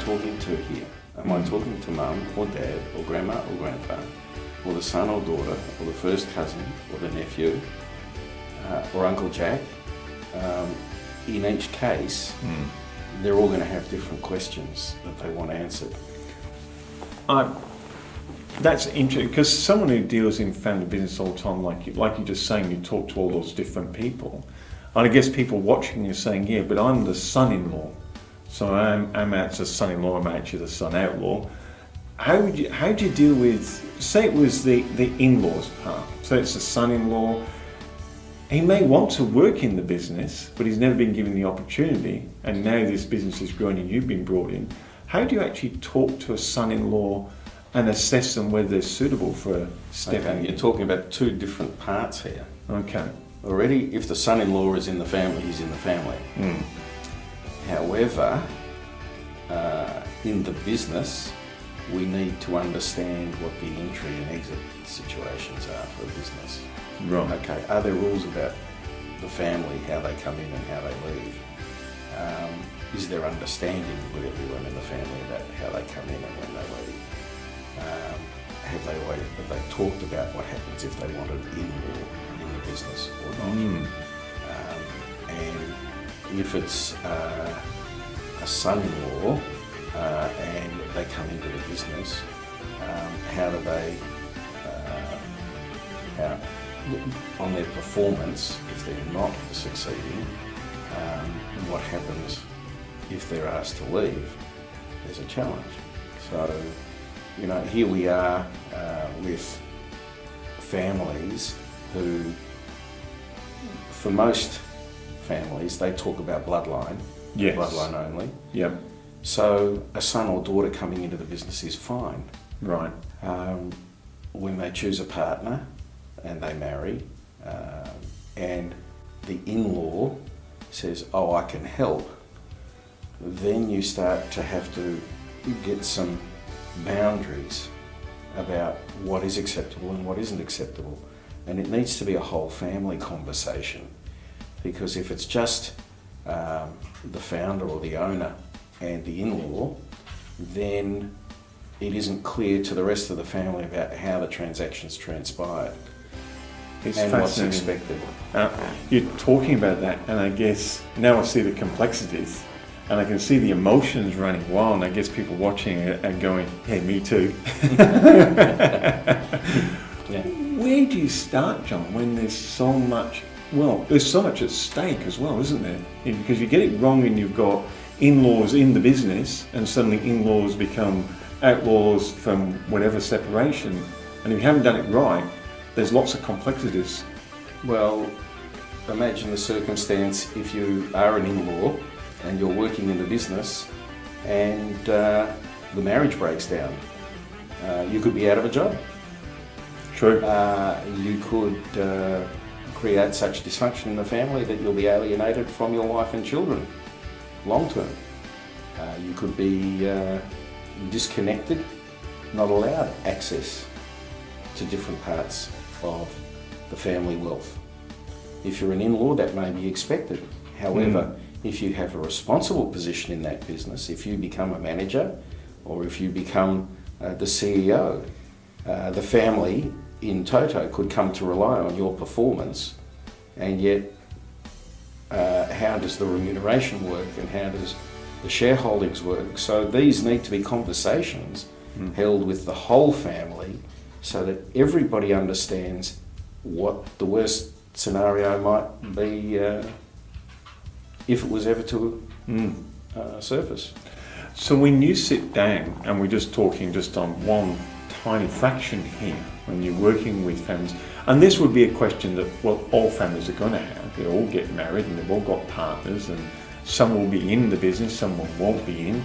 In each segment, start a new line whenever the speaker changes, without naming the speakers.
talking to here? Am I talking to mum or dad or grandma or grandpa or the son or daughter or the first cousin or the nephew or Uncle Jack? In each case, they're all going to have different questions that they want answered.
That's interesting, because someone who deals in family business all the time, like you're just saying, you talk to all those different people. And I guess people watching you saying, yeah, but I'm the son-in-law. So I'm actually the son-in-law, I'm actually the son-outlaw. How do you deal with, say it was the in-laws part, so it's the son-in-law. He may want to work in the business, but he's never been given the opportunity, and now this business is growing and you've been brought in. How do you actually talk to a son-in-law and assess them whether they're suitable for stepping in?
You're talking about two different parts here.
Okay.
Already, if the son-in-law is in the family, he's in the family. However, in the business, we need to understand what the entry and exit situations are for a business.
Right.
Okay, are there rules about the family, how they come in and how they leave? Is there understanding with everyone in the family about how they come in and when they leave? Have they talked about what happens if they wanted in-law in the business or not? And if it's a son-in-law and they come into the business, how do they, on their performance, if they're not succeeding, what happens if they're asked to leave? There's a challenge. So, here we are with families who, for most families, they talk about bloodline,
yes.
bloodline only.
Yep.
So a son or daughter coming into the business is fine.
Right.
When they choose a partner and they marry, and the in-law says, oh, I can help, then you start to have to get some boundaries about what is acceptable and what isn't acceptable. And it needs to be a whole family conversation, because if it's just the founder or the owner and the in-law, then it isn't clear to the rest of the family about how the transaction's transpired and what's expected.
You're talking about that, and I guess now I see the complexities, and I can see the emotions running wild, and I guess people watching it and going, hey, me too.
Yeah.
Where do you start, John, when there's so much, there's so much at stake as well, isn't there? Because you get it wrong and you've got in-laws in the business, and suddenly in-laws become outlaws from whatever separation, and if you haven't done it right, there's lots of complexities.
Well, imagine the circumstance if you are an in-law and you're working in the business and the marriage breaks down. You could be out of a job.
True.
You could create such dysfunction in the family that you'll be alienated from your wife and children long term. You could be disconnected, not allowed access to different parts of the family wealth. If you're an in-law, that may be expected. However, if you have a responsible position in that business, if you become a manager or if you become the CEO, the family in toto could come to rely on your performance, and yet how does the remuneration work and how does the shareholdings work? So these need to be conversations held with the whole family so that everybody understands what the worst scenario might be if it was ever to surface.
So when you sit down, and we're just talking just on one tiny fraction here, when you're working with families, and this would be a question that, all families are going to have. They all get married and they've all got partners, and some will be in the business, some won't be in,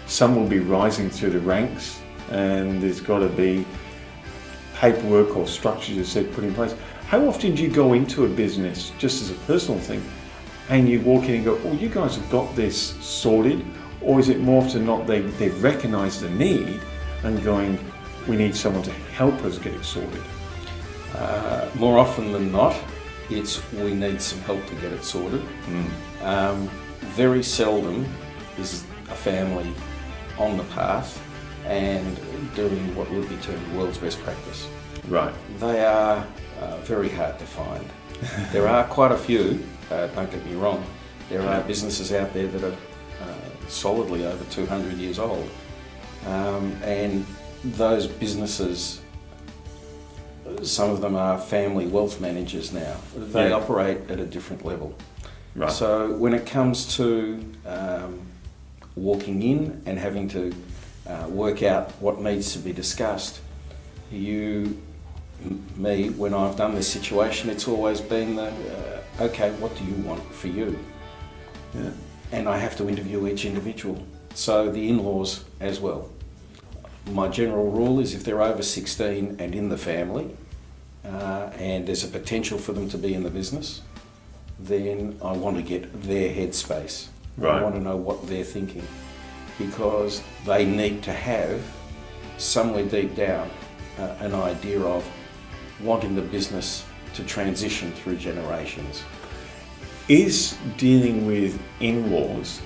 some will be rising through the ranks, and there's got to be paperwork or structures, you said, put in place. How often do you go into a business, just as a personal thing, and you walk in and go, oh, you guys have got this sorted? Or is it more often not they've recognised the need and going, we need someone to help us get it sorted?
More often than not, it's we need some help to get it sorted. Very seldom is a family on the path and doing what would be termed world's best practice.
Right.
They are very hard to find. There are quite a few, don't get me wrong, there are businesses out there that are solidly over 200 years old. And those businesses, some of them are family wealth managers now. They operate at a different level.
Right.
So when it comes to walking in and having to work out what needs to be discussed, when I've done this situation, it's always been okay, what do you want for you?
Yeah.
And I have to interview each individual. So the in-laws as well. My general rule is if they're over 16 and in the family, and there's a potential for them to be in the business, then I want to get their headspace.
Right.
I want to know what they're thinking, because they need to have somewhere deep down an idea of wanting the business to transition through generations.
Is dealing with in-laws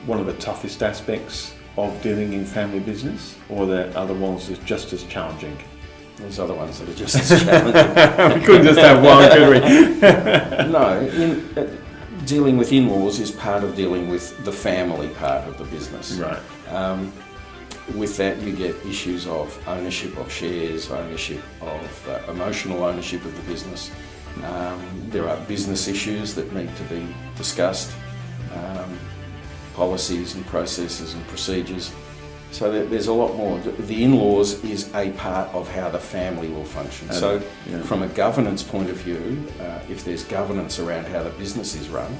one of the toughest aspects of dealing in family business, or are there other ones that are just as challenging?
There's other ones that are just as challenging.
We couldn't just have one, could we?
No, dealing with in-laws is part of dealing with the family part of the business.
Right.
With that, you get issues of ownership of shares, ownership of emotional ownership of the business. There are business issues that need to be discussed, policies and processes and procedures. So there's a lot more. The in-laws is a part of how the family will function. So from a governance point of view, if there's governance around how the business is run,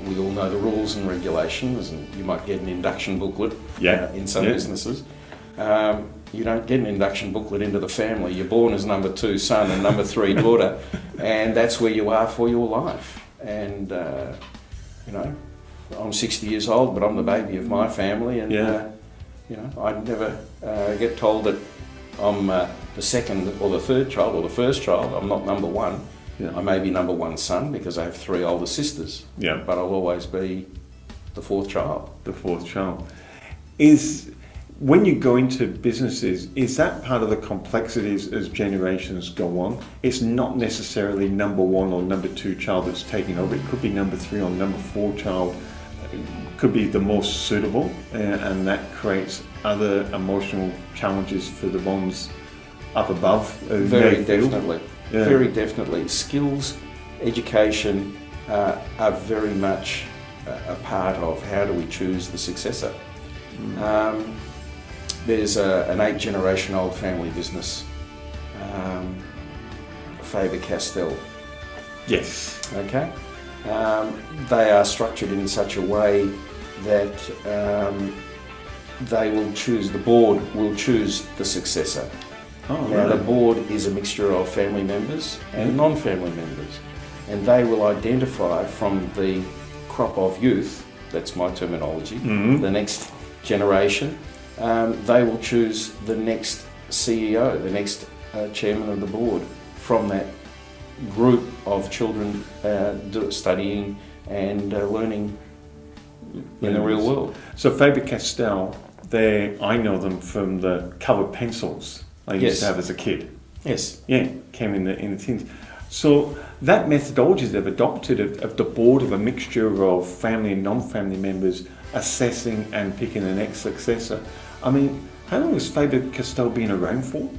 we all know the rules and regulations, and you might get an induction booklet in some businesses. You don't get an induction booklet into the family. You're born as number 2 son and number 3 daughter, and that's where you are for your life. And I'm 60 years old, but I'm the baby of my family, and I'd never get told that I'm the second or the third child or the first child. I'm not number 1. I may be number 1 son because I have 3 older sisters. But I'll always be the 4th child.
The 4th child. When you go into businesses, is that part of the complexities as generations go on? It's not necessarily number 1 or number 2 child that's taking over. It could be number 3 or number 4 child. It could be the most suitable, and that creates other emotional challenges for the ones up above.
Very definitely. Yeah. Very definitely. Skills, education are very much a part of how do we choose the successor. There's an 8-generation old family business, Faber-Castell.
Yes.
Okay. They are structured in such a way that the board will choose the successor. Now the board is a mixture of family members and non-family members, and they will identify from the crop of youth, that's my terminology, the next generation. They will choose the next CEO, the next chairman of the board from that group of children studying and learning in the real world.
So Faber-Castell, I know them from the coloured pencils I used to have as a kid.
Yes.
Yeah, came in the tins. So that methodology they've adopted of the board of a mixture of family and non-family members assessing and picking the next successor. I mean, how long has Faber-Castell been around for?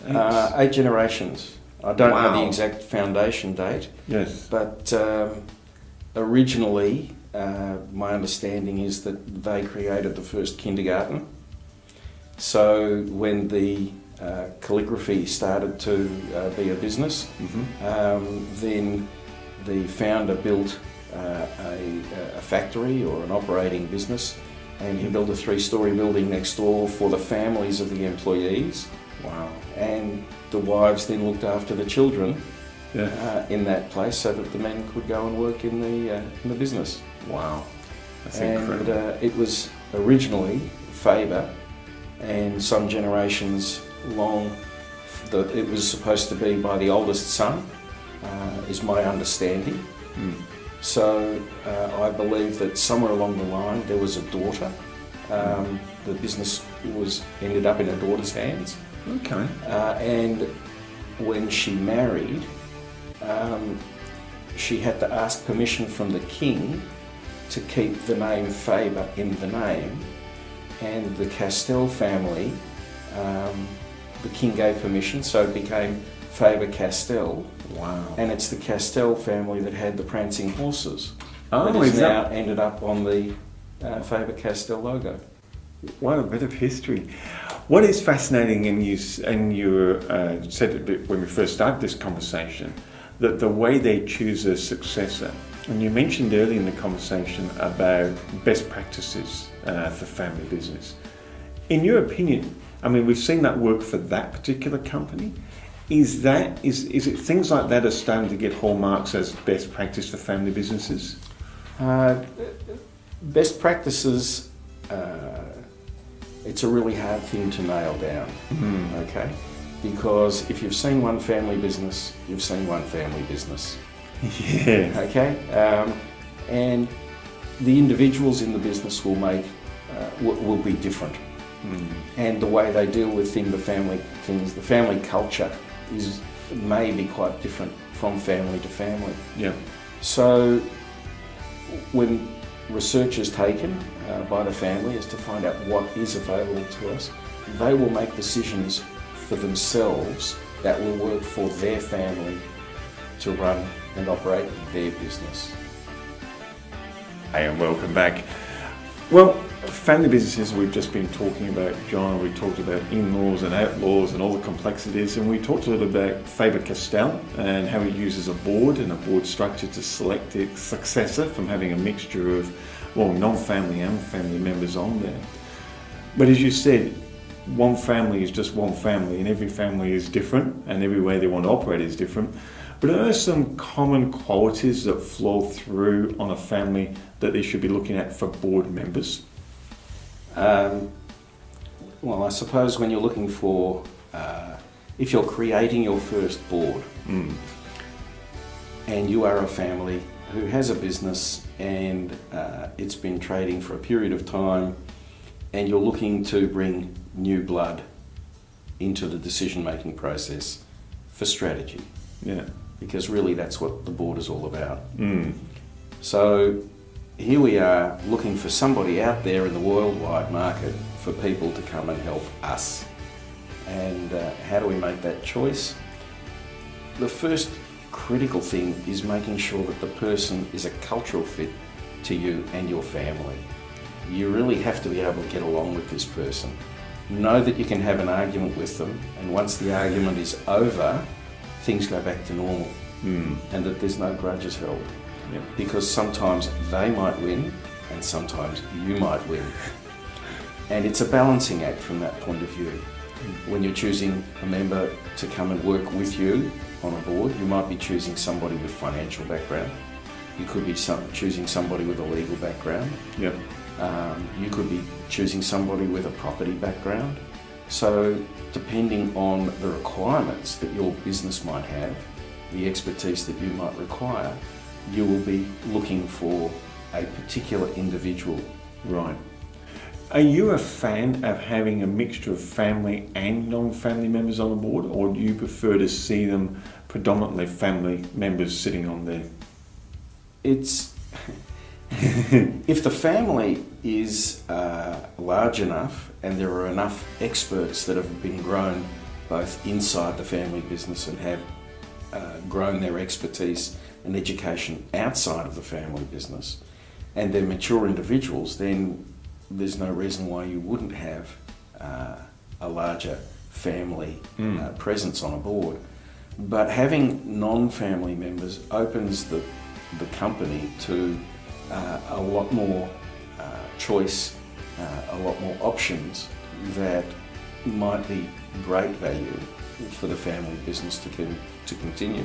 8 generations. I don't know the exact foundation date.
Yes.
But originally, my understanding is that they created the first kindergarten. So when the calligraphy started to be a business, then the founder built a factory or an operating business, and he built a 3-story building next door for the families of the employees.
Wow.
And the wives then looked after the children in that place so that the men could go and work in the business.
Wow. That's incredible.
And it was originally Faber, and some generations long, it was supposed to be by the oldest son, is my understanding. So I believe that somewhere along the line there was a daughter The business ended up in her daughter's hands.
Okay.
And when she married, she had to ask permission from the king to keep the name Faber in the name. And the Castell family, the king gave permission, so it became Faber-Castell.
Wow.
And it's the Castell family that had the prancing horses.
Oh,
that is
is
now
that...
ended up on the Faber-Castell logo.
What a bit of history. What is fascinating, and you said it a bit when we first started this conversation, that the way they choose a successor, and you mentioned earlier in the conversation about best practices for family business. In your opinion, I mean, we've seen that work for that particular company. Is it things like that are starting to get hallmarks as best practice for family businesses?
Best practices, it's a really hard thing to nail down, okay? Because if you've seen one family business, you've seen one family business.
Yeah.
Okay? And the individuals in the business will be different. And the way they deal with the family culture may be quite different from family to family.
Yeah.
So when research is taken by the family as to find out what is available to us, they will make decisions for themselves that will work for their family to run and operate their business.
Hey, and welcome back. Well, family businesses, we've just been talking about, John, we talked about in-laws and outlaws and all the complexities, and we talked a little about Faber-Castell and how he uses a board and a board structure to select a successor from having a mixture of, well, non-family and family members on there. But as you said, one family is just one family, and every family is different, and every way they want to operate is different. But are there some common qualities that flow through on a family that they should be looking at for board members?
Well, I suppose when you're looking for, if you're creating your first board, and you are a family who has a business and it's been trading for a period of time, and you're looking to bring new blood into the decision-making process for strategy.
Yeah.
Because really that's what the board is all about. So here we are looking for somebody out there in the worldwide market for people to come and help us. And how do we make that choice? The first critical thing is making sure that the person is a cultural fit to you and your family. You really have to be able to get along with this person. Know that you can have an argument with them, and once the argument is over, things go back to normal, and that there's no grudges held.
Yeah.
Because sometimes they might win and sometimes you might win. And it's a balancing act from that point of view. When you're choosing a member to come and work with you on a board, you might be choosing somebody with financial background. You could be choosing somebody with a legal background.
Yeah.
You could be choosing somebody with a property background. So depending on the requirements that your business might have, the expertise that you might require, you will be looking for a particular individual.
Right. Are you a fan of having a mixture of family and non-family members on the board, or do you prefer to see them predominantly family members sitting on there?
It's if the family is large enough and there are enough experts that have been grown both inside the family business and have grown their expertise and education outside of the family business, and they're mature individuals, then there's no reason why you wouldn't have a larger family presence on a board. But having non-family members opens the company to a lot more choice, a lot more options that might be great value for the family business to continue.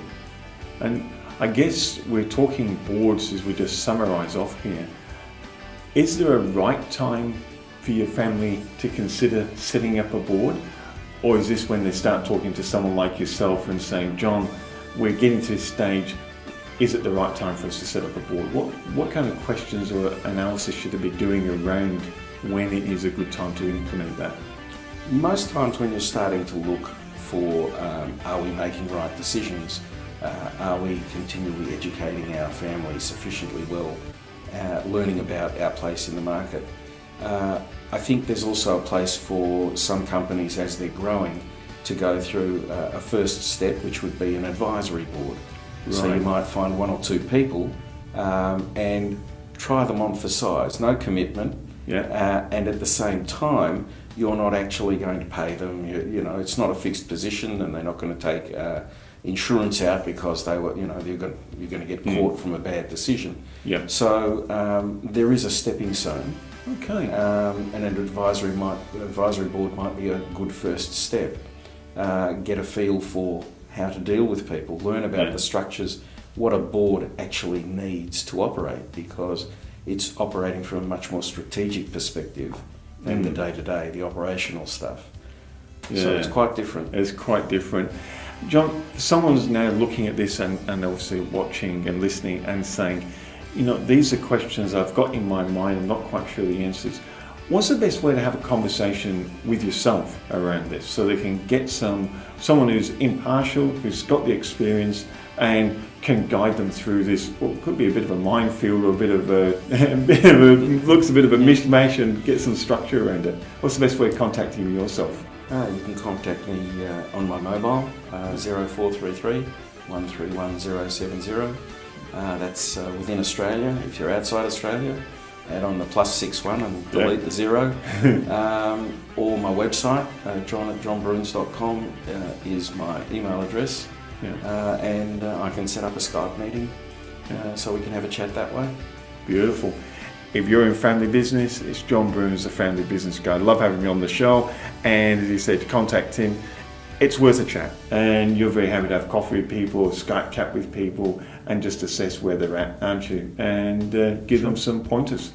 And I guess we're talking boards as we just summarise off here. Is there a right time for your family to consider setting up a board? Or is this when they start talking to someone like yourself and saying, John, we're getting to this stage, is it the right time for us to set up a board? What kind of questions or analysis should they be doing around when it is a good time to implement that?
Most times when you're starting to look for, are we making right decisions? Are we continually educating our family sufficiently well? Learning about our place in the market. I think there's also a place for some companies as they're growing to go through a first step, which would be an advisory board. Right. So you might find one or two people and try them on for size, no commitment.
Yeah.
And at the same time, you're not actually going to pay them. You know, it's not a fixed position, and they're not going to take insurance out because they were, you're going to get caught from a bad decision.
Yeah.
So there is a stepping stone.
Okay.
And an advisory board might be a good first step. Get a feel for how to deal with people, learn about the structures, what a board actually needs to operate, because it's operating from a much more strategic perspective than the day-to-day, the operational stuff. Yeah. So it's quite different.
It's quite different. John, someone's now looking at this and obviously watching and listening and saying, these are questions I've got in my mind, I'm not quite sure the answers. What's the best way to have a conversation with yourself around this so they can get someone who's impartial, who's got the experience and can guide them through this, well, it could be a bit of a minefield or a bit of a mishmash, and get some structure around it? What's the best way of contacting yourself?
You can contact me on my mobile, 0433 131 070. That's within Australia. If you're outside Australia, add on the +61 and delete the 0. Or my website, john@johnbroons.com is my email address. Yeah. And I can set up a Skype meeting so we can have a chat that way. Beautiful.
If you're in family business, it's John Broons, the family business guy. Love having me on the show. And as you said, contact him. It's worth a chat. And you're very happy to have coffee with people, Skype chat with people, and just assess where they're at, aren't you? And give them some pointers.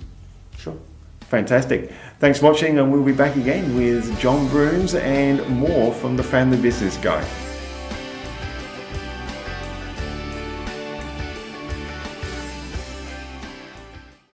Sure.
Fantastic. Thanks for watching, and we'll be back again with John Broons and more from the family business guy.